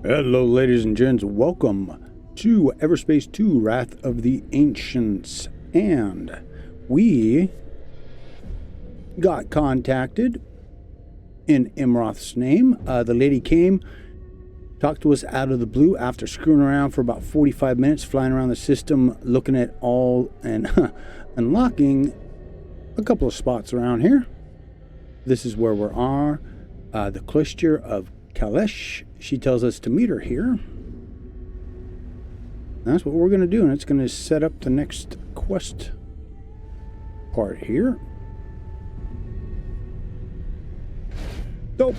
Hello ladies and gents, welcome to Everspace 2 Wrath of the Ancients, and we got contacted in Imroth's name. The lady came, talked to us out of the blue after screwing around for about 45 minutes, flying around the system, looking at all and unlocking a couple of spots around here. This is where we are, the cluster of Kalesh. She tells us to meet her here. That's what we're going to do, and it's going to set up the next quest part here. Dope.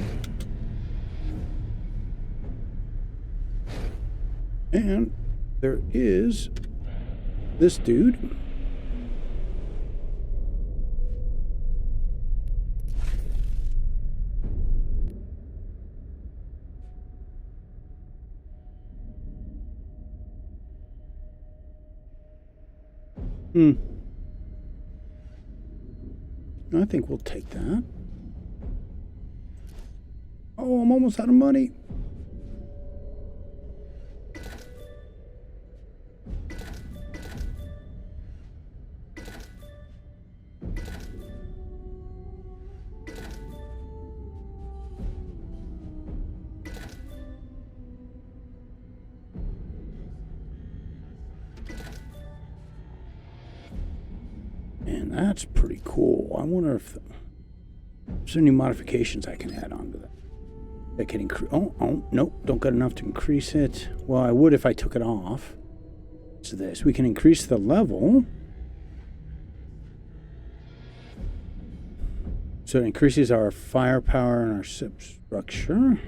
And there is this dude. I think we'll take that. Oh, I'm almost out of money. And that's pretty cool. I wonder if there's any modifications I can add onto that. That can increase. Oh, nope. Don't got enough to increase it. Well, I would if I took it off. So this, we can increase the level. So it increases our firepower and our substructure.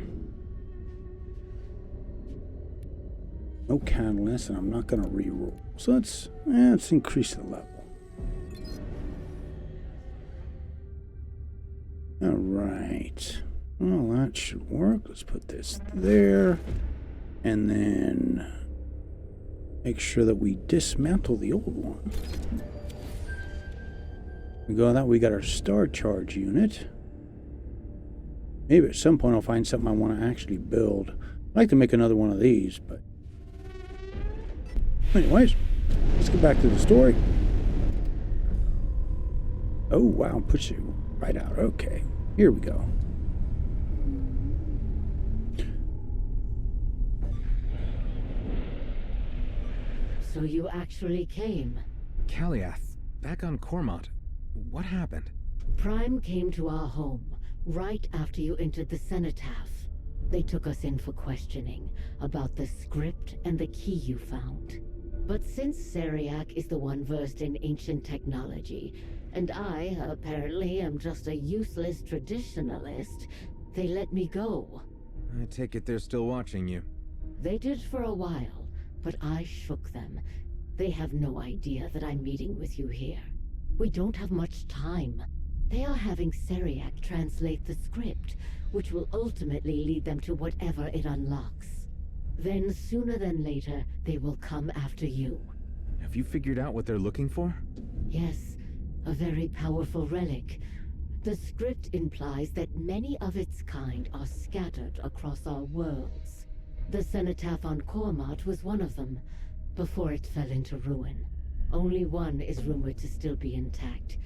No catalyst, and I'm not going to reroll. So let's increase the level. All right. Well, that should work. Let's put this there. And then make sure that we dismantle the old one. We go that we got our star charge unit. Maybe at some point I'll find something I want to actually build. I'd like to make another one of these, but anyways, let's get back to the story. Oh, wow. Puts you right out. Okay. Here we go. So you actually came. Kaliath, back on Cormont. What happened? Prime came to our home right after you entered the Cenotaph. They took us in for questioning about the script and the key you found. But since Seriac is the one versed in ancient technology, and I, apparently, am just a useless traditionalist, they let me go. I take it they're still watching you. They did for a while, but I shook them. They have no idea that I'm meeting with you here. We don't have much time. They are having Seriac translate the script, which will ultimately lead them to whatever it unlocks. Then, sooner than later, they will come after you. Have you figured out what they're looking for? Yes. A very powerful relic. The script implies that many of its kind are scattered across our worlds. The Cenotaph on Cormont was one of them, before it fell into ruin. Only one is rumored to still be intact.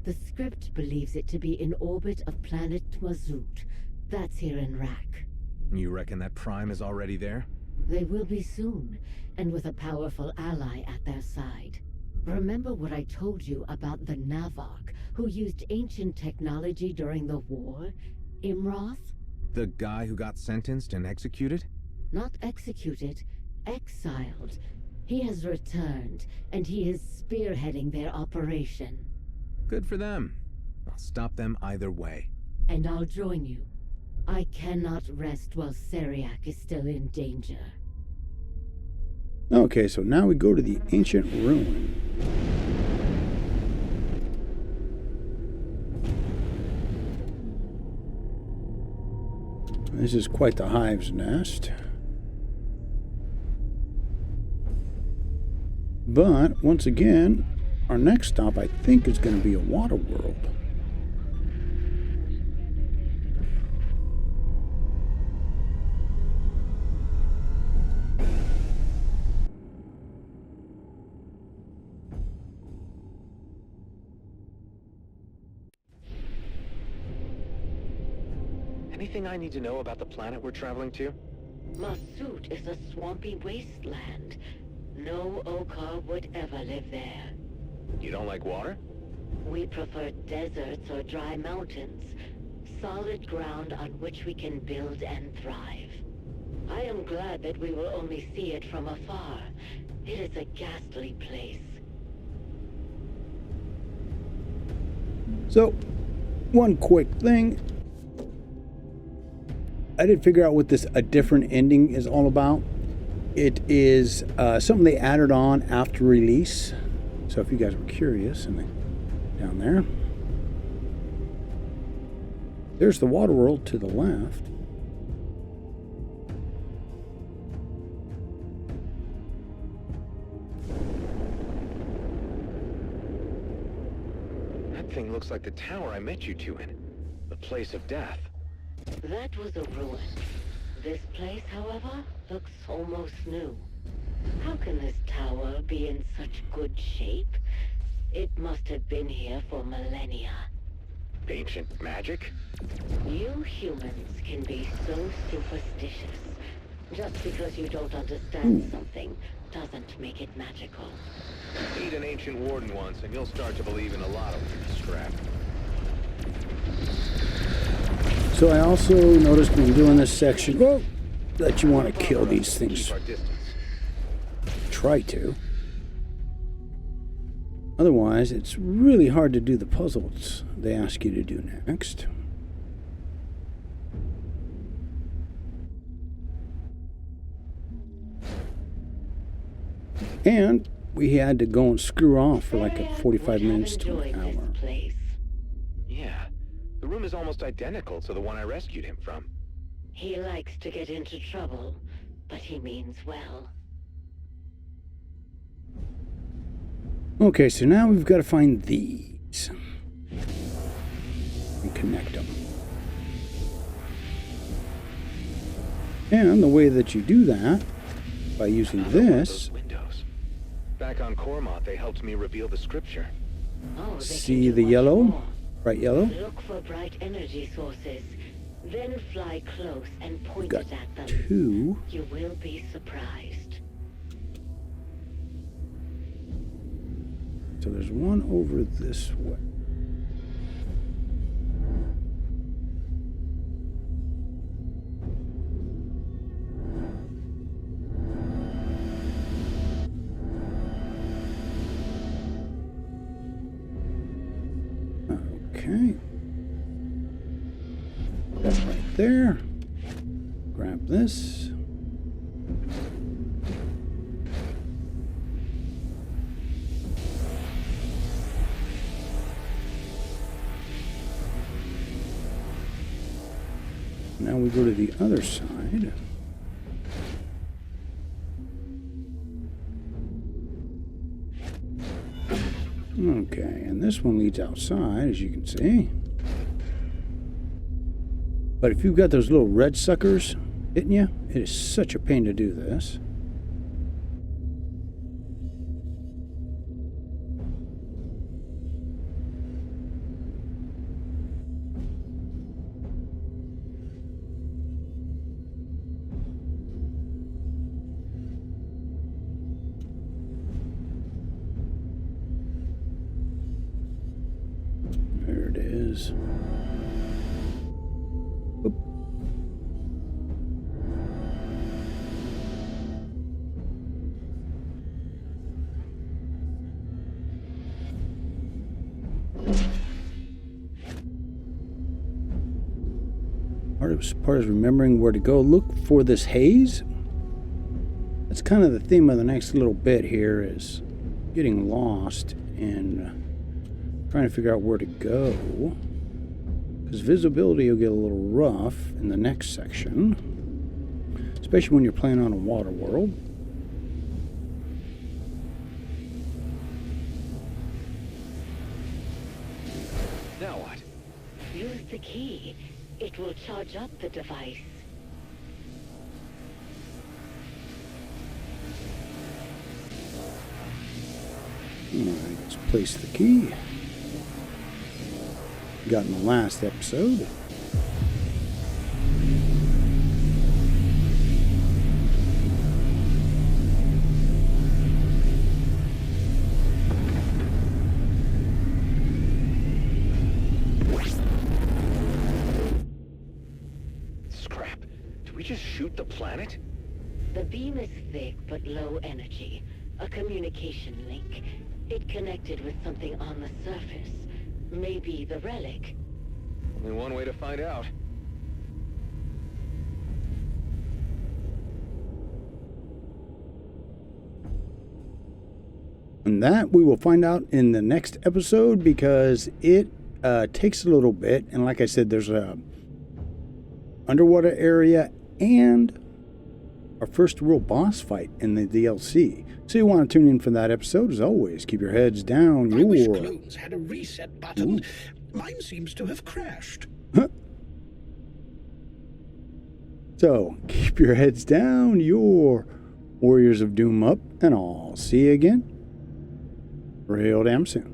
The script believes it to be in orbit of planet Masut. That's here in Rak. You reckon that Prime is already there? They will be soon, and with a powerful ally at their side. Remember what I told you about the Navok, who used ancient technology during the war? Imroth? The guy who got sentenced and executed? Not executed, exiled. He has returned, and he is spearheading their operation. Good for them. I'll stop them either way. And I'll join you. I cannot rest while Seriac is still in danger. Okay, so now we go to the ancient ruin. This is quite the hive's nest. But, once again, our next stop, I think, is going to be a water world. anything I need to know about the planet we're traveling to? Masut is a swampy wasteland. No Okar would ever live there. You don't like water? We prefer deserts or dry mountains. Solid ground on which we can build and thrive. I am glad that we will only see it from afar. It is a ghastly place. So, one quick thing. I did figure out what this A Different Ending is all about. It is something they added on after release. So if you guys were curious, and down there. There's the water world to the left. That thing looks like the tower I met you two in. The place of death. That was a ruin. This place, however, looks almost new. How can this tower be in such good shape? It must have been here for millennia. Ancient magic? You humans can be so superstitious. Just because you don't understand something doesn't make it magical. Eat an ancient warden once and you'll start to believe in a lot of weird crap. So I also noticed when doing this section, that you want to kill these things. Keep our distance. Try to. Otherwise, it's really hard to do the puzzles they ask you to do next. And we had to go and screw off for like 45 minutes to an hour. Yeah, the room is almost identical to the one I rescued him from. He likes to get into trouble, but he means well. Okay, so now we've got to find these and connect them. And the way that you do that, by using this, Windows. Back on Corsair, they helped me reveal the scripture. Oh, see the yellow? Bright yellow? Look for bright energy sources, then fly close and point Got it at them. 2. You will be surprised. So there's one over this way. Okay. That right there. Grab this. Now we go to the other side. Okay, and this one leads outside, as you can see. But if you've got those little red suckers hitting you, it is such a pain to do this. There it is. Oop. Part is remembering where to go. Look for this haze. That's kind of the theme of the next little bit here, is getting lost and trying to figure out where to go, because visibility will get a little rough in the next section, especially when you're playing on a water world. Now what? Use the key. It will charge up the device. Alright, let's place the key. Got in the last episode. Did we just shoot the planet? The beam is thick but low energy. A communication link. It connected with something on the surface. Maybe the relic. Only one way to find out. And that we will find out in the next episode, because it takes a little bit. And like I said, there's a underwater area and our first real boss fight in the DLC. So you want to tune in for that episode. As always, keep your heads down. I wish clones had a reset button. Mine seems to have crashed. So keep your heads down, your Warriors of Doom up, and I'll see you again real damn soon.